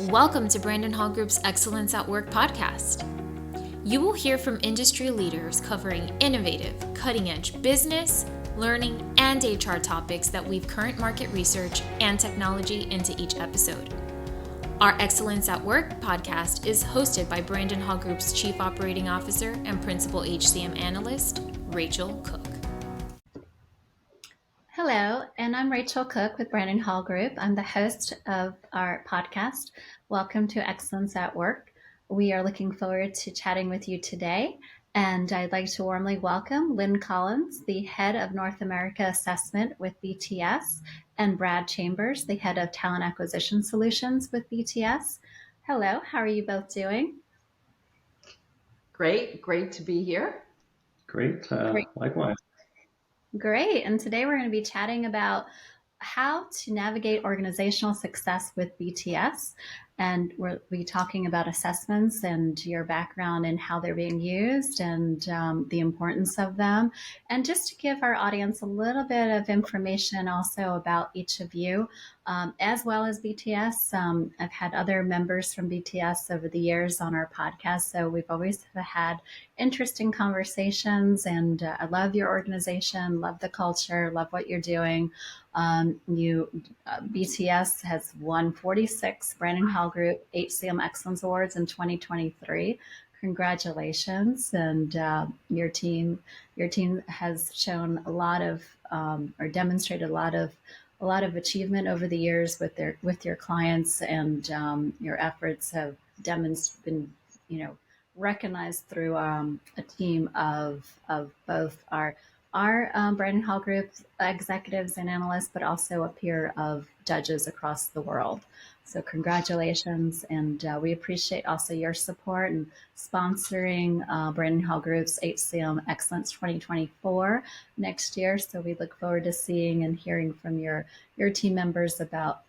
Welcome to Brandon Hall Group's Excellence at Work podcast. You will hear from industry leaders covering innovative, cutting-edge business, learning, and HR topics that weave current market research and technology into each episode. Our Excellence at Work podcast is hosted by Brandon Hall Group's Chief Operating Officer and Principal HCM Analyst, Rachel Cook. Hello, and I'm Rachel Cook with Brandon Hall Group. I'm the host of our podcast. Welcome to Excellence at Work. We are looking forward to chatting with you today, and I'd like to warmly welcome Lynn Collins, the Head of North America Assessment with BTS, and Brad Chambers, the Head of Talent Acquisition Solutions with BTS. Hello, how are you both doing? Great to be here. Great. Likewise. Great. And today we're going to be chatting about how to navigate organizational success with BTS. And we'll be talking about assessments and your background and how they're being used and the importance of them. And just to give our audience a little bit of information also about each of you, as well as BTS. I've had other members from BTS over the years on our podcast, so we've always had interesting conversations, and I love your organization, love the culture, love what you're doing. BTS has won 46 Brandon Hall Group HCM Excellence Awards in 2023. Congratulations. And your team has shown a lot of, or demonstrated a lot of achievement over the years with your clients, and your efforts have been, recognized through a team of both our Brandon Hall Group executives and analysts, but also a peer of judges across the world. So congratulations, and we appreciate also your support and sponsoring Brandon Hall Group's HCM Excellence 2024 next year. So we look forward to seeing and hearing from your team members about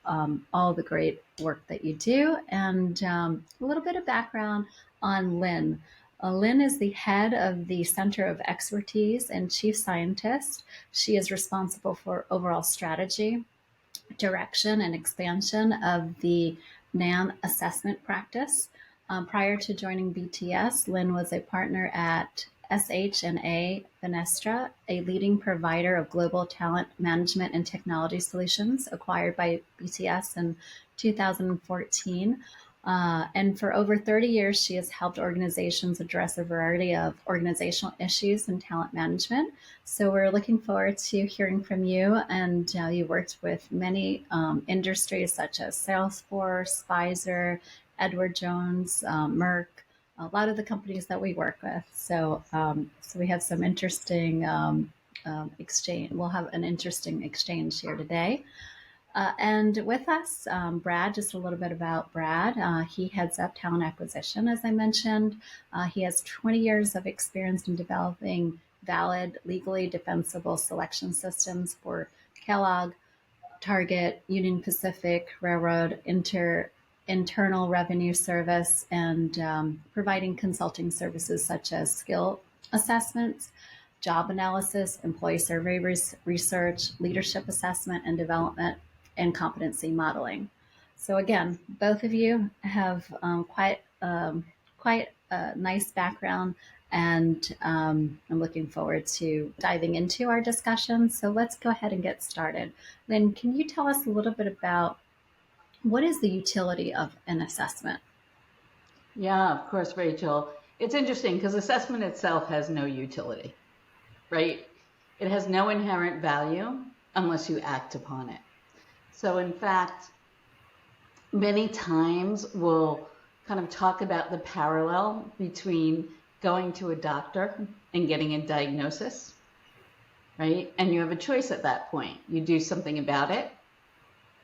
all the great work that you do. And a little bit of background on Lynn. Lynn is the head of the Center of Expertise and chief scientist. She is responsible for overall strategy, direction, and expansion of the NAM assessment practice. Prior to joining BTS, Lynn was a partner at SH&A Fenestra, a leading provider of global talent management and technology solutions, acquired by BTS in 2014. And for over 30 years, she has helped organizations address a variety of organizational issues in talent management. So we're looking forward to hearing from you. And you worked with many industries such as Salesforce, Pfizer, Edward Jones, Merck, a lot of the companies that we work with. So we have some interesting exchange. We'll have an interesting exchange here today. And with us, Brad, just a little bit about Brad. He heads up talent acquisition, as I mentioned. He has 20 years of experience in developing valid, legally defensible selection systems for Kellogg, Target, Union Pacific, Railroad, Internal Revenue Service, and providing consulting services such as skill assessments, job analysis, employee survey research, leadership assessment and development, and competency modeling. So again, both of you have quite a nice background, and I'm looking forward to diving into our discussion. So let's go ahead and get started. Lynn, can you tell us a little bit about what is the utility of an assessment? Yeah, of course, Rachel. It's interesting because assessment itself has no utility, right? It has no inherent value unless you act upon it. So in fact, many times we'll kind of talk about the parallel between going to a doctor and getting a diagnosis, right? And you have a choice at that point. You do something about it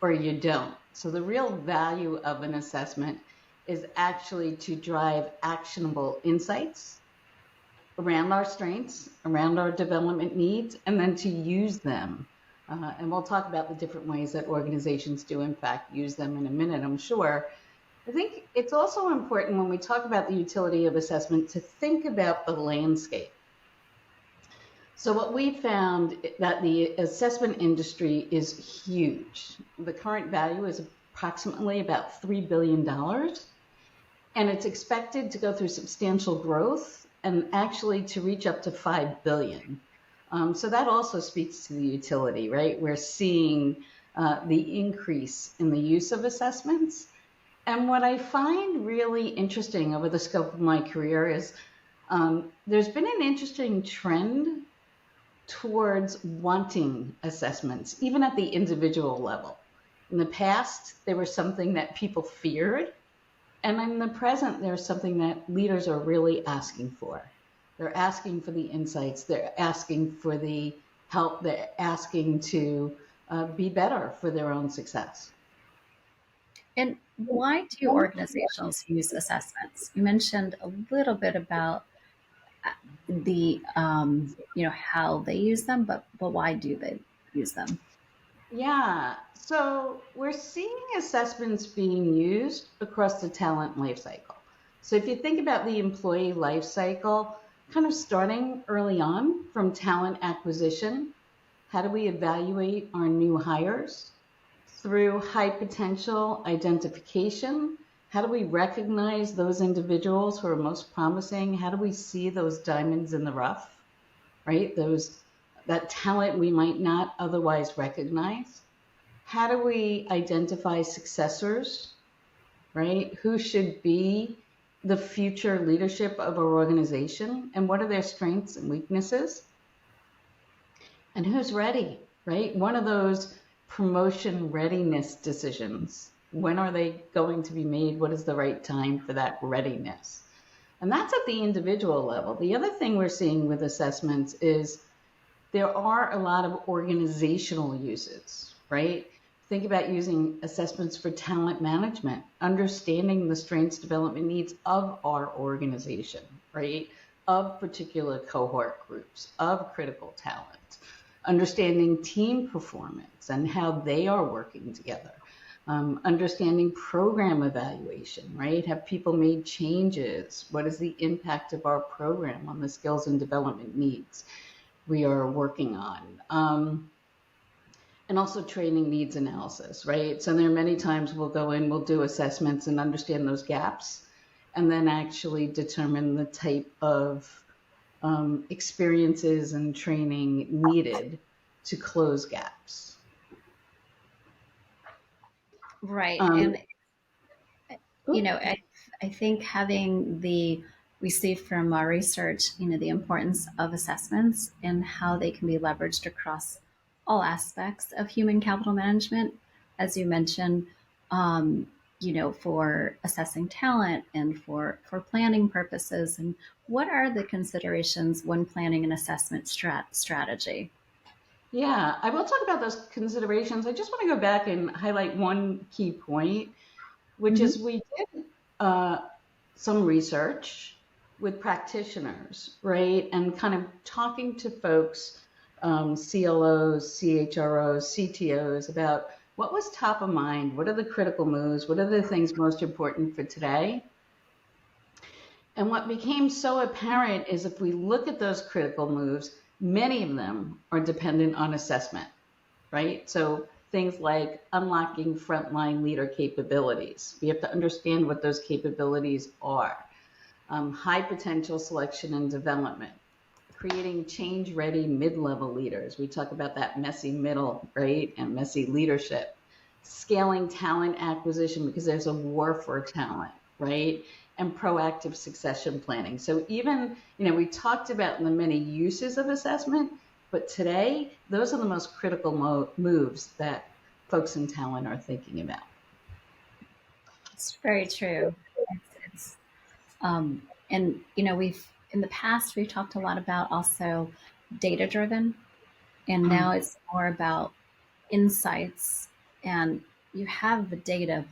or you don't. So the real value of an assessment is actually to drive actionable insights around our strengths, around our development needs, and then to use them. And we'll talk about the different ways that organizations do, in fact, use them in a minute, I'm sure. I think it's also important when we talk about the utility of assessment to think about the landscape. So what we found that the assessment industry is huge. The current value is approximately about $3 billion. And it's expected to go through substantial growth and actually to reach up to 5 billion. So that also speaks to the utility, right? We're seeing the increase in the use of assessments. And what I find really interesting over the scope of my career is there's been an interesting trend towards wanting assessments, even at the individual level. In the past, they were something that people feared. And in the present, there's something that leaders are really asking for. They're asking for the insights. They're asking for the help. They're asking to be better for their own success. And why do organizations use assessments? You mentioned a little bit about the how they use them, but why do they use them? Yeah, so we're seeing assessments being used across the talent lifecycle. So if you think about the employee lifecycle, kind of starting early on from talent acquisition, how do we evaluate our new hires? Through high potential identification, how do we recognize those individuals who are most promising? How do we see those diamonds in the rough, right? That talent we might not otherwise recognize. How do we identify successors, right? Who should be the future leadership of our organization, and what are their strengths and weaknesses? And who's ready, right? One of those promotion readiness decisions. When are they going to be made? What is the right time for that readiness? And that's at the individual level. The other thing we're seeing with assessments is there are a lot of organizational uses, right? Think about using assessments for talent management, understanding the strengths development needs of our organization, right? Of particular cohort groups, of critical talent, understanding team performance and how they are working together, understanding program evaluation, right? Have people made changes? What is the impact of our program on the skills and development needs we are working on? And also training needs analysis, right? So there are many times we'll go in, we'll do assessments and understand those gaps, and then actually determine the type of experiences and training needed to close gaps. Right. And, I think we see from our research, the importance of assessments and how they can be leveraged across all aspects of human capital management, as you mentioned, for assessing talent and for planning purposes. And what are the considerations when planning an assessment strategy? Yeah, I will talk about those considerations. I just want to go back and highlight one key point, which is we did some research with practitioners, right? And kind of talking to folks, CLOs, CHROs, CTOs, about what was top of mind, what are the critical moves, what are the things most important for today? And what became so apparent is if we look at those critical moves, many of them are dependent on assessment, right? So things like unlocking frontline leader capabilities. We have to understand what those capabilities are. High potential selection and development. Creating change-ready mid-level leaders. We talk about that messy middle, right? And messy leadership. Scaling talent acquisition because there's a war for talent, right? And proactive succession planning. So even, we talked about the many uses of assessment, but today, those are the most critical moves that folks in talent are thinking about. It's very true. And we've in the past we've talked a lot about also data driven, and now it's more about insights. And you have the data,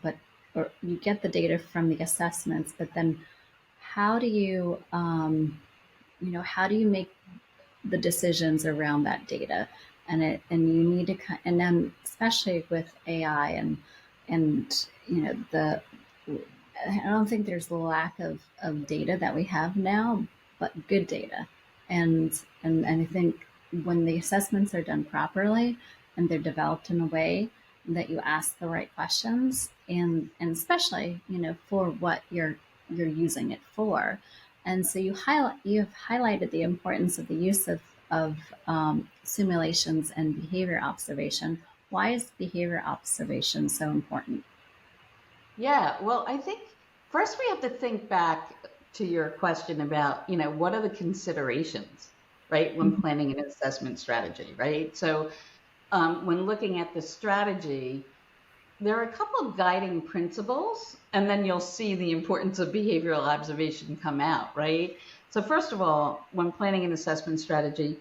or you get the data from the assessments, but then how do you make the decisions around that data? And you need to, and then especially with AI and I don't think there's a lack of data that we have now, but good data. And I think when the assessments are done properly and they're developed in a way that you ask the right questions, and especially, for what you're using it for. And so you've highlighted the importance of the use of simulations and behavior observation. Why is behavior observation so important? Yeah, well, I think first we have to think back to your question about, what are the considerations, right, when planning an assessment strategy, right? So when looking at the strategy, there are a couple of guiding principles, and then you'll see the importance of behavioral observation come out, right? So first of all, when planning an assessment strategy,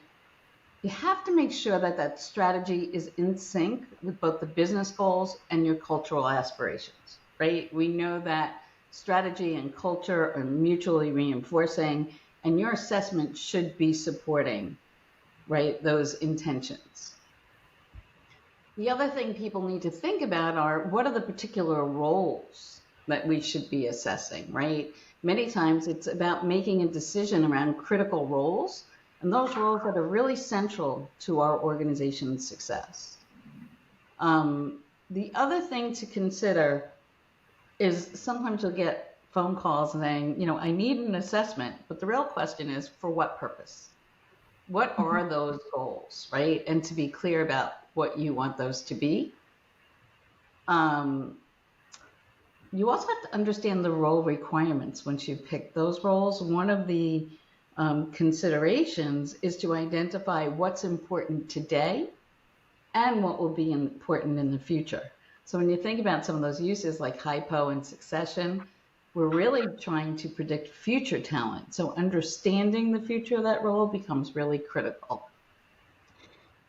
you have to make sure that that strategy is in sync with both the business goals and your cultural aspirations, right? We know that strategy and culture are mutually reinforcing, and your assessment should be supporting, right, those intentions. The other thing people need to think about are what are the particular roles that we should be assessing, right? Many times it's about making a decision around critical roles and those roles that are really central to our organization's success. The other thing to consider is sometimes you'll get phone calls saying, I need an assessment, but the real question is for what purpose? What are those goals, right? And to be clear about what you want those to be. You also have to understand the role requirements once you pick those roles. One of the considerations is to identify what's important today and what will be important in the future. So when you think about some of those uses like hypo and succession, we're really trying to predict future talent. So understanding the future of that role becomes really critical.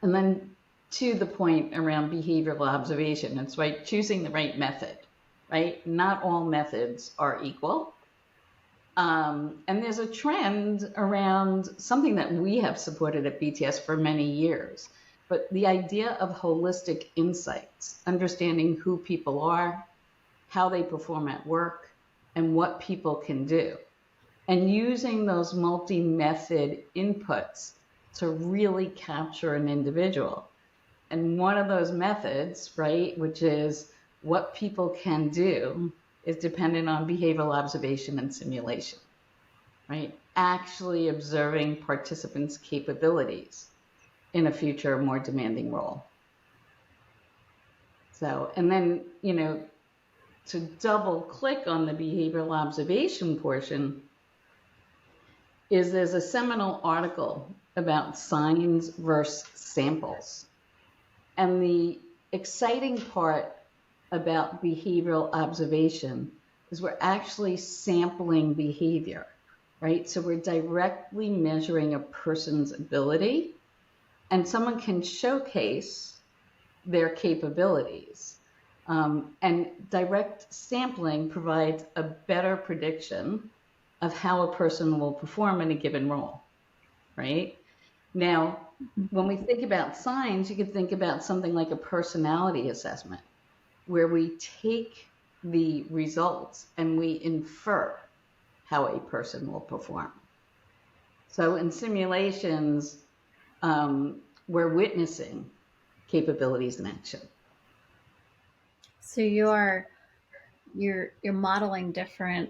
And then to the point around behavioral observation, it's right, choosing the right method, right? Not all methods are equal. And there's a trend around something that we have supported at BTS for many years, but the idea of holistic insights, understanding who people are, how they perform at work, and what people can do, and using those multi-method inputs to really capture an individual. And one of those methods, right, which is what people can do, is dependent on behavioral observation and simulation, right? Actually observing participants' capabilities in a future more demanding role. So, and then, to double click on the behavioral observation portion, there's a seminal article about signs versus samples. And the exciting part about behavioral observation is we're actually sampling behavior, right? So we're directly measuring a person's ability, and someone can showcase their capabilities. And direct sampling provides a better prediction of how a person will perform in a given role, right? Now, when we think about signs, you could think about something like a personality assessment, where we take the results and we infer how a person will perform. So in simulations, we're witnessing capabilities in action. So you're modeling different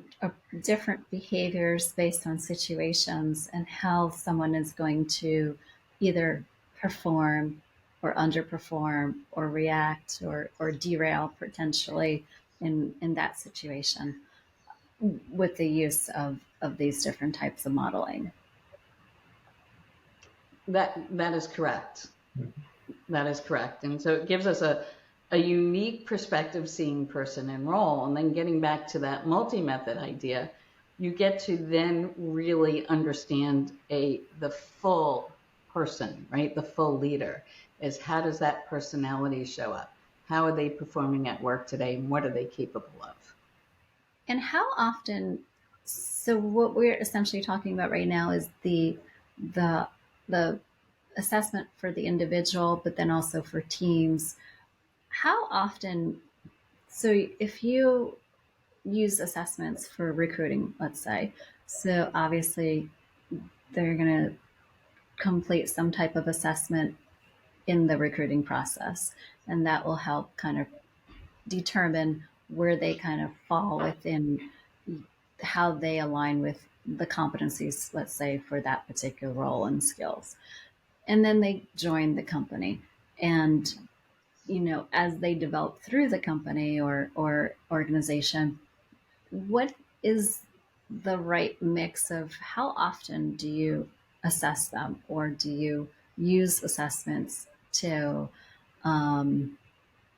behaviors based on situations and how someone is going to either perform or underperform or react or derail potentially in that situation with the use of these different types of modeling. That is correct. That is correct. And so it gives us a unique perspective seeing person and role. And then getting back to that multi-method idea, you get to then really understand the full person, right? The full leader is how does that personality show up? How are they performing at work today? And what are they capable of? And how often, so what we're essentially talking about right now is the assessment for the individual, but then also for teams. How often, so if you use assessments for recruiting, let's say, so obviously they're going to complete some type of assessment in the recruiting process. And that will help kind of determine where they kind of fall within how they align with the competencies, let's say, for that particular role and skills. And then they join the company. And, as they develop through the company or organization, what is the right mix of how often do you assess them, or do you use assessments um,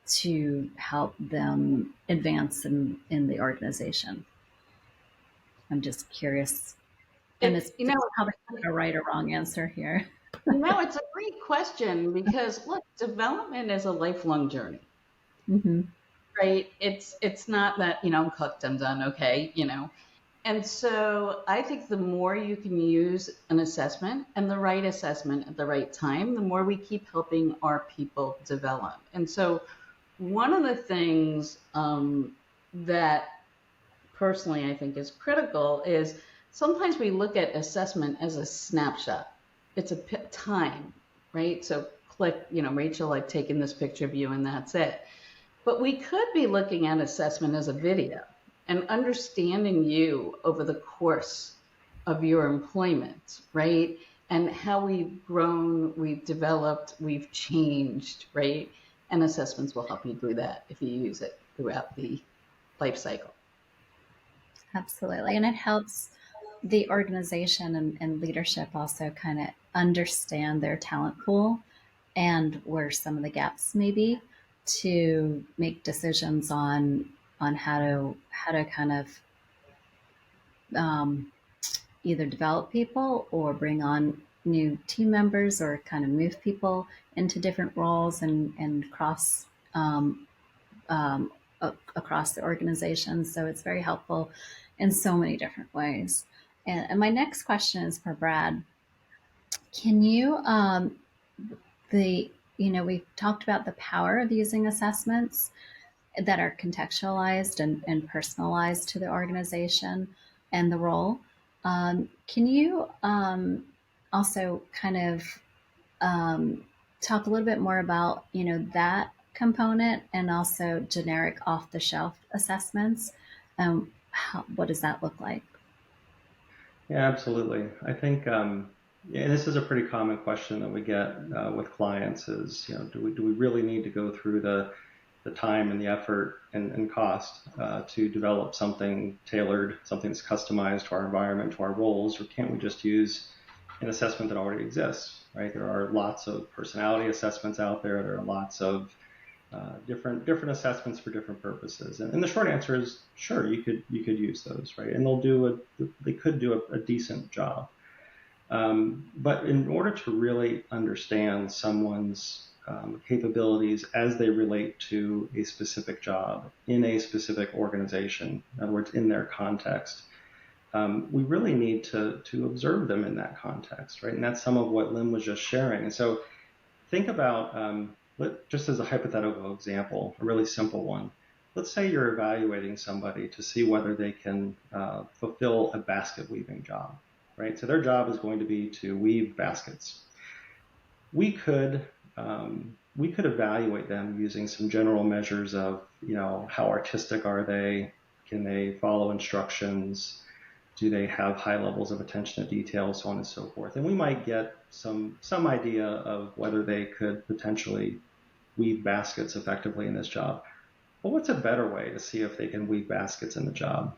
to help them advance in the organization? I'm just curious. And It's, it's probably not a right or wrong answer here. it's a great question because look, development is a lifelong journey, Mm-hmm. right? It's not that, I'm cooked, I'm done, okay, And so I think the more you can use an assessment and the right assessment at the right time, the more we keep helping our people develop. And so one of the things that personally I think is critical is sometimes we look at assessment as a snapshot. It's a time, right? So click, Rachel, I've taken this picture of you and that's it. But we could be looking at assessment as a video and understanding you over the course of your employment, right? And how we've grown, we've developed, we've changed, right? And assessments will help you do that if you use it throughout the life cycle. Absolutely. And it helps the organization and leadership also kind of understand their talent pool and where some of the gaps may be, to make decisions on how to kind of either develop people or bring on new team members, or kind of move people into different roles and cross across the organization. So it's very helpful in so many different ways. And my next question is for Brad. Can you, we've talked about the power of using assessments that are contextualized and personalized to the organization and the role. Can you also kind of talk a little bit more about, that component, and also generic off-the-shelf assessments? What does that look like? Yeah, absolutely. I think, and this is a pretty common question that we get with clients is, do we really need to go through the time and the effort and cost to develop something tailored, something that's customized to our environment, to our roles, or can't we just use an assessment that already exists, right? There are lots of personality assessments out there. There are lots of different assessments for different purposes. And the short answer is, sure, you could use those, right? And they could do a decent job. But in order to really understand someone's capabilities as they relate to a specific job in a specific organization, in other words, in their context, we really need to observe them in that context, right? And that's some of what Lynn was just sharing. And so think about, just as a hypothetical example, a really simple one. Let's say you're evaluating somebody to see whether they can fulfill a basket weaving job, right? So their job is going to be to weave baskets. We could evaluate them using some general measures of, how artistic are they? Can they follow instructions? Do they have high levels of attention to detail, so on and so forth? And we might get some idea of whether they could potentially weave baskets effectively in this job. But what's a better way to see if they can weave baskets in the job?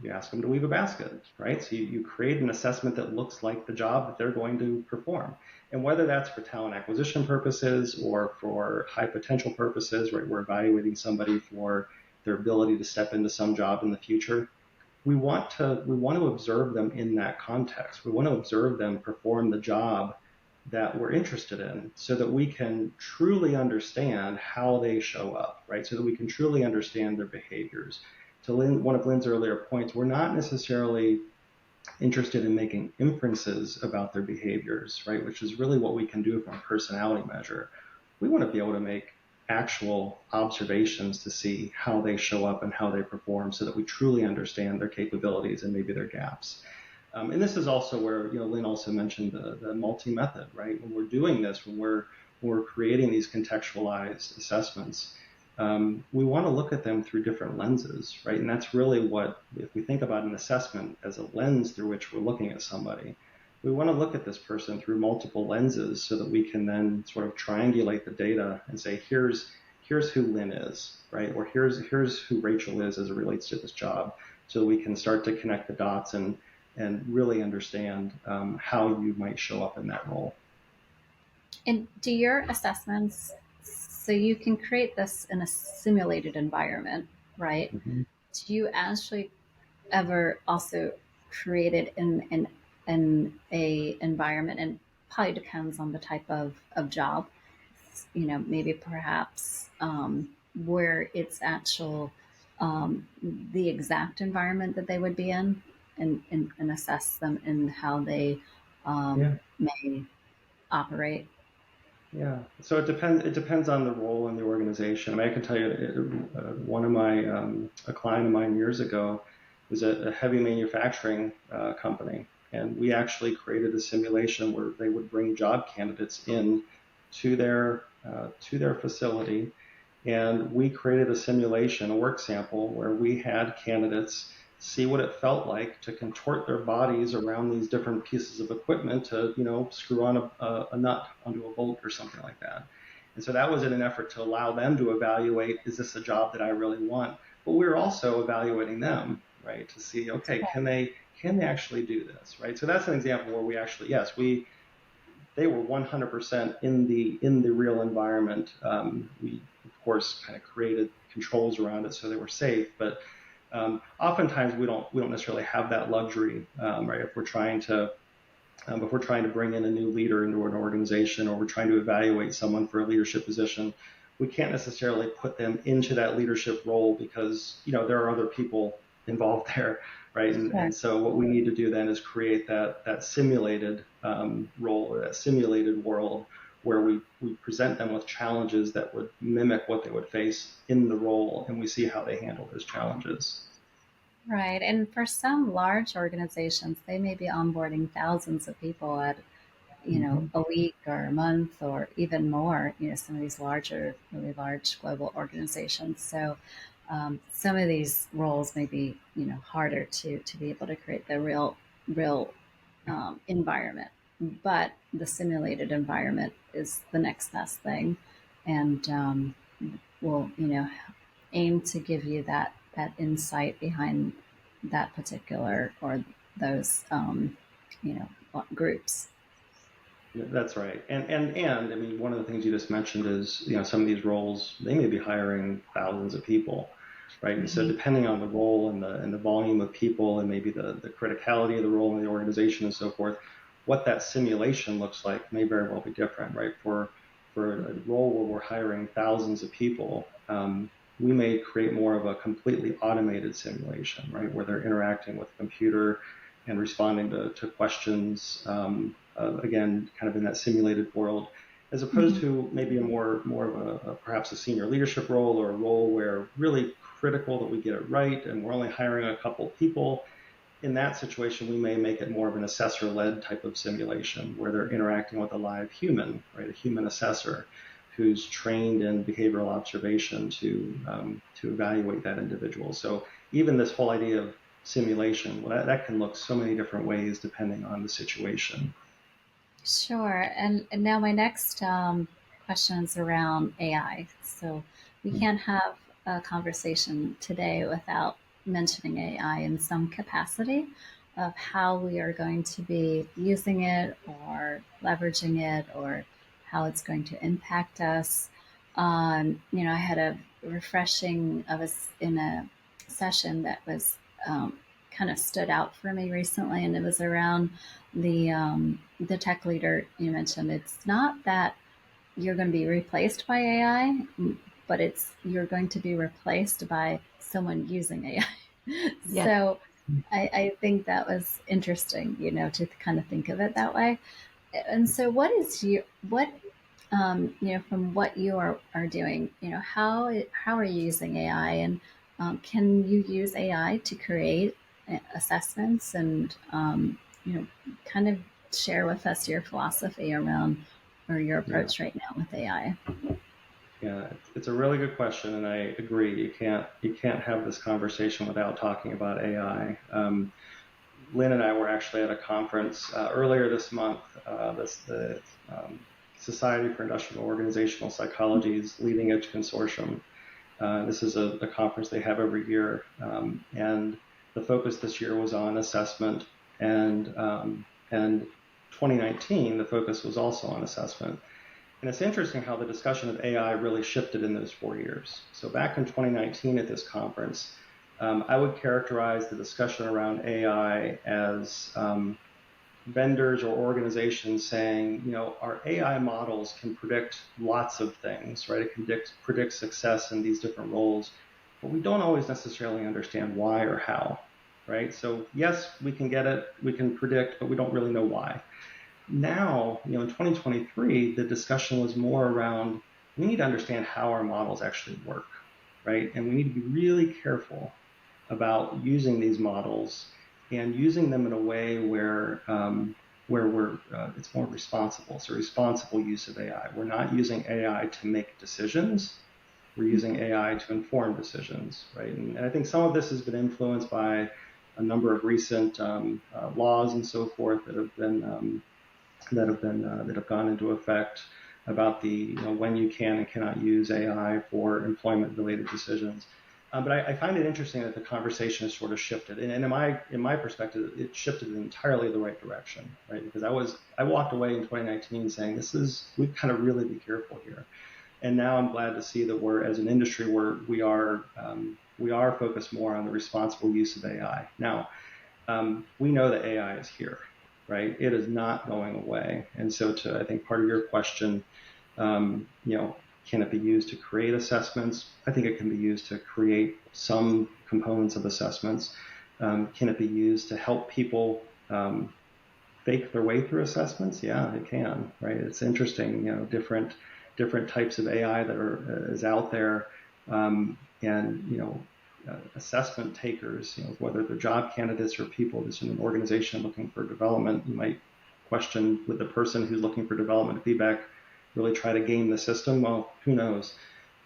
You ask them to weave a basket, right? So you create an assessment that looks like the job that they're going to perform. And whether that's for talent acquisition purposes or for high potential purposes, right? We're evaluating somebody for their ability to step into some job in the future. We want to observe them in that context. We want to observe them perform the job that we're interested in, so that we can truly understand how they show up, right? So that we can truly understand their behaviors. To one of Lynn's earlier points, we're not necessarily interested in making inferences about their behaviors, right? Which is really what we can do from a personality measure. We want to be able to make actual observations to see how they show up and how they perform, so that we truly understand their capabilities and maybe their gaps. And this is also where, Lynn also mentioned the multi-method, right? When we're doing this, when we're when we're creating these contextualized assessments, we want to look at them through different lenses, right? And that's really what, if we think about an assessment as a lens through which we're looking at somebody, we want to look at this person through multiple lenses so that we can then sort of triangulate the data and say, here's who Lynn is, right? Or here's who Rachel is as it relates to this job, so we can start to connect the dots and really understand how you might show up in that role. And do your assessments, so you can create this in a simulated environment, right? Mm-hmm. Do you actually ever also create it in a environment, and probably depends on the type of job, maybe perhaps where it's actual the exact environment that they would be in, and assess them in how they may operate? Yeah. So it depends. It depends on the role in the organization. I mean, I can tell you, one of my a client of mine years ago was a heavy manufacturing company, and we actually created a simulation where they would bring job candidates in to their facility, and we created a simulation, a work sample, where we had candidates see what it felt like to contort their bodies around these different pieces of equipment to, screw on a nut onto a bolt or something like that. And so that was in an effort to allow them to evaluate, is this a job that I really want? But we were also evaluating them, right, to see, okay, can they actually do this, right? So that's an example where we actually, yes, they were 100% in the real environment. We of course kind of created controls around it so they were safe, but oftentimes we don't necessarily have that luxury, right? If we're trying to bring in a new leader into an organization, or we're trying to evaluate someone for a leadership position, we can't necessarily put them into that leadership role because there are other people involved there, right? And so what we need to do then is create that simulated role, or that simulated world, where we present them with challenges that would mimic what they would face in the role, and we see how they handle those challenges. Right. And for some large organizations, they may be onboarding thousands of people at, a week or a month or even more, some of these really large global organizations. So some of these roles may be, harder to be able to create the real environment. But the simulated environment is the next best thing. And will, aim to give you that insight behind that particular or those groups. That's right. And I mean, one of the things you just mentioned is, some of these roles, they may be hiring thousands of people, right? Mm-hmm. And so depending on the role and the volume of people, and maybe the criticality of the role in the organization and so forth, what that simulation looks like may very well be different, right? For a role where we're hiring thousands of people, we may create more of a completely automated simulation, right? Where they're interacting with a computer and responding to questions, again, kind of in that simulated world, as opposed to maybe a more of perhaps a senior leadership role, or a role where really critical that we get it right, and we're only hiring a couple of people. In that situation, we may make it more of an assessor-led type of simulation, where they're interacting with a live human, right, a human assessor, who's trained in behavioral observation to evaluate that individual. So even this whole idea of simulation, well, that can look so many different ways depending on the situation. Sure. And now my next question is around AI. So we can't have a conversation today without mentioning AI in some capacity, of how we are going to be using it or leveraging it, or how it's going to impact us. I had a refreshing of us in a session that was kind of stood out for me recently, and it was around the tech leader you mentioned. It's not that you're going to be replaced by AI, but you're going to be replaced by someone using AI. Yeah. So I think that was interesting, to kind of think of it that way. And so from what you are doing, how are you using AI, and can you use AI to create assessments, and kind of share with us your philosophy around or your approach right now with AI? Yeah, it's a really good question, and I agree. You can't have this conversation without talking about AI. Lynn and I were actually at a conference earlier this month. The Society for Industrial Organizational Psychology's Leading Edge Consortium. This is a conference they have every year, and the focus this year was on assessment, and 2019 the focus was also on assessment. And it's interesting how the discussion of AI really shifted in those 4 years. So back in 2019 at this conference, I would characterize the discussion around AI as vendors or organizations saying, our AI models can predict lots of things, right? It can predict success in these different roles, but we don't always necessarily understand why or how, right? So yes, we can get it, we can predict, but we don't really know why. Now, in 2023, the discussion was more around, we need to understand how our models actually work, right? And we need to be really careful about using these models and using them in a way where it's more responsible. So responsible use of AI. We're not using AI to make decisions. We're using AI to inform decisions, right? And I think some of this has been influenced by a number of recent laws and so forth that have gone into effect about the when you can and cannot use AI for employment-related decisions. But I find it interesting that the conversation has sort of shifted, and in my perspective, it shifted in entirely the right direction, right? Because I walked away in 2019 saying we've kind of really be careful here, and now I'm glad to see that we're, as an industry, we are focused more on the responsible use of AI. Now, we know that AI is here, right? It is not going away, and so I think part of your question, can it be used to create assessments? I think it can be used to create some components of assessments. Can it be used to help people fake their way through assessments? Yeah, it can, right? It's interesting, different types of AI that is out there, and assessment takers, whether they're job candidates or people that's in an organization looking for development. You might question, would the person who's looking for development feedback really try to game the system? Well, who knows?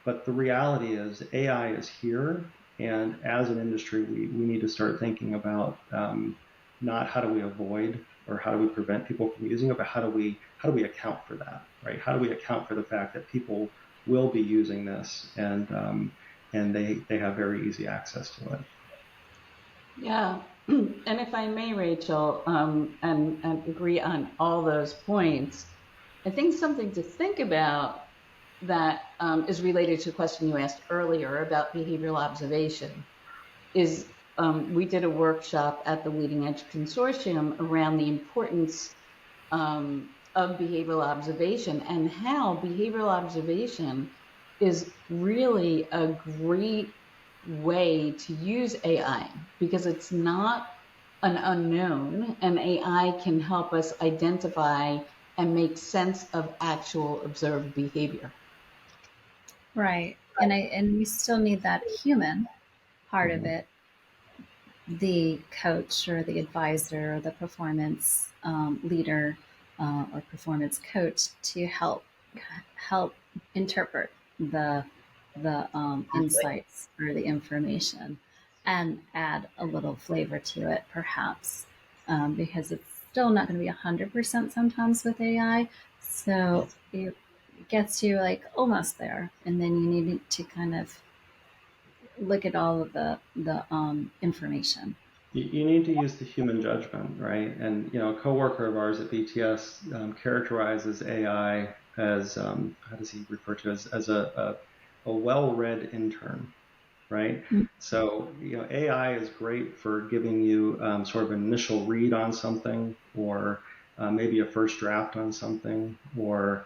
But the reality is AI is here, and as an industry, we need to start thinking about not how do we avoid or how do we prevent people from using it, but how do we account for that, right? How do we account for the fact that people will be using this and they have very easy access to it? Yeah, and if I may, Rachel, and agree on all those points, I think something to think about that is related to a question you asked earlier about behavioral observation is we did a workshop at the Leading Edge Consortium around the importance of behavioral observation and how behavioral observation is really a great way to use AI because it's not an unknown, and AI can help us identify and make sense of actual observed behavior. Right. And we still need that human part of it, the coach or the advisor or the performance leader or performance coach to help interpret the insights or the information and add a little flavor to it, perhaps, because it's still not going to be 100% sometimes with AI. So it gets you like almost there, and then you need to kind of look at all of the information. You need to use the human judgment, right? And a coworker of ours at BTS characterizes AI as how does he refer to it as a well-read intern, right? Mm-hmm. So AI is great for giving you sort of an initial read on something, or maybe a first draft on something, or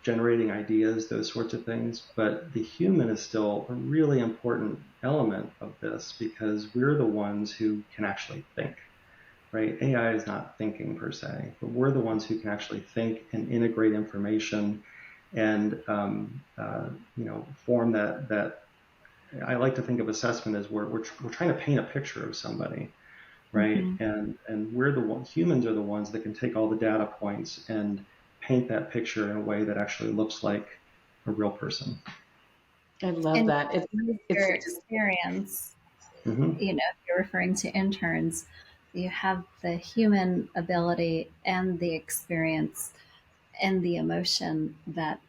generating ideas, those sorts of things. But the human is still a really important element of this because we're the ones who can actually think, right? AI is not thinking per se, but we're the ones who can actually think and integrate information and form that. I like to think of assessment as we're trying to paint a picture of somebody, right? Mm-hmm. And humans are the ones that can take all the data points and paint that picture in a way that actually looks like a real person. I love And that. It's your experience, Mm-hmm. if you're referring to interns, you have the human ability and the experience and the emotion that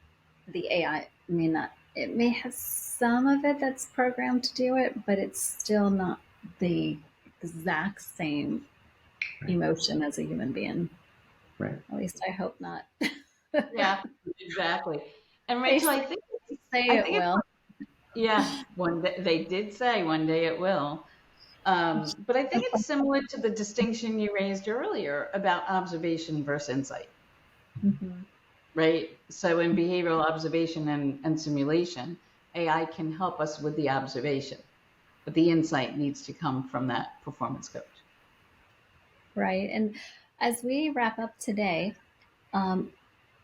the AI may not. It may have some of it that's programmed to do it, but it's still not the exact same Right. emotion as a human being. Right. At least I hope not. yeah, exactly. And They Rachel, say I it think it's will. yeah. One day they did say one day it will. But I think it's similar to the distinction you raised earlier about observation versus insight, Mhm. right? So in behavioral observation and simulation, AI can help us with the observation, but the insight needs to come from that performance coach. Right. And as we wrap up today, um,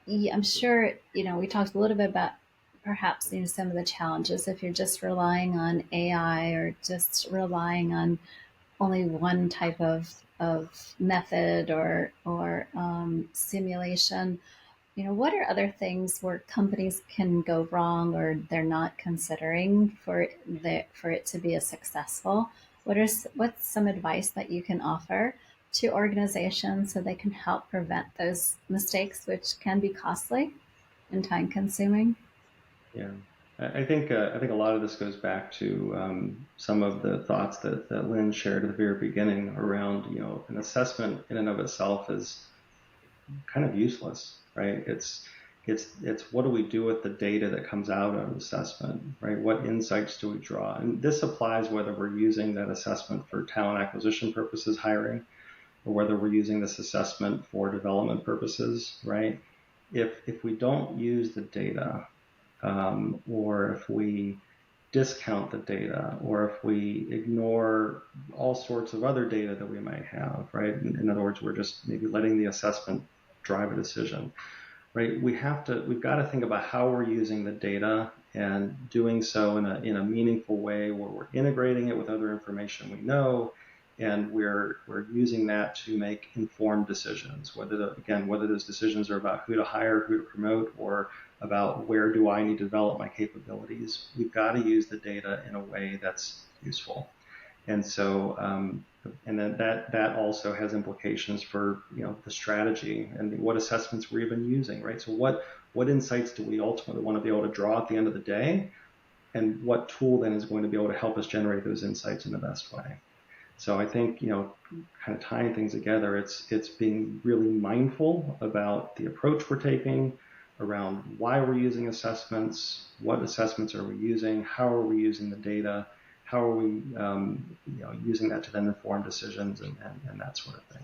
I'm sure, we talked a little bit about perhaps, some of the challenges if you're just relying on AI or just relying on only one type of method or simulation. What are other things where companies can go wrong or they're not considering for it to be a successful? What's some advice that you can offer to organizations so they can help prevent those mistakes, which can be costly and time consuming? Yeah. I think a lot of this goes back to some of the thoughts that Lynn shared at the very beginning around, an assessment in and of itself is kind of useless, right? It's what do we do with the data that comes out of assessment, right? What insights do we draw? And this applies whether we're using that assessment for talent acquisition purposes, hiring, or whether we're using this assessment for development purposes, right? If we don't use the data, or if we discount the data, or if we ignore all sorts of other data that we might have, right? In other words, we're just maybe letting the assessment drive a decision, right? We've got to think about how we're using the data and doing so in a meaningful way where we're integrating it with other information we know, and we're using that to make informed decisions. Whether those decisions are about who to hire, who to promote, or about where do I need to develop my capabilities, we've got to use the data in a way that's useful. And so, and then that also has implications for the strategy and what assessments we're even using, right? So what insights do we ultimately want to be able to draw at the end of the day, and what tool then is going to be able to help us generate those insights in the best way? So I think kind of tying things together, it's being really mindful about the approach we're taking around why we're using assessments, what assessments are we using, how are we using the data, how are we using that to then inform decisions and that sort of thing.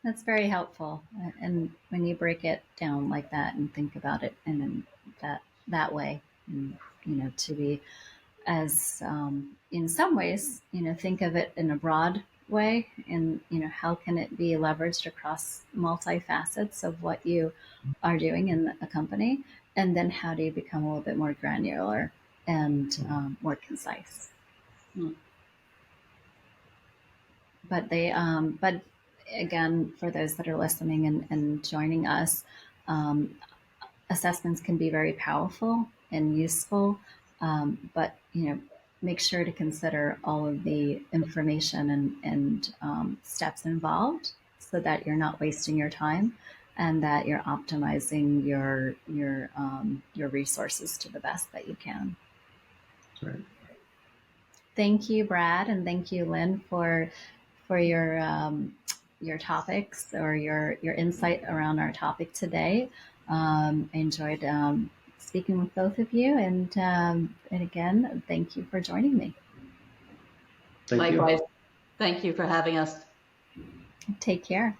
That's very helpful. And when you break it down like that and think about it in that way, and, to be as in some ways, think of it in a broad way, and how can it be leveraged across multi-facets of what you are doing in a company, and then how do you become a little bit more granular and more concise. Hmm. But again, for those that are listening and joining us, assessments can be very powerful and useful, but make sure to consider all of the information and steps involved, so that you're not wasting your time and that you're optimizing your resources to the best that you can. Right. Thank you, Brad, and thank you, Lynn, for your topics or your insight around our topic today. I enjoyed speaking with both of you, and again, thank you for joining me. Thank you. Likewise, thank you for having us. Take care.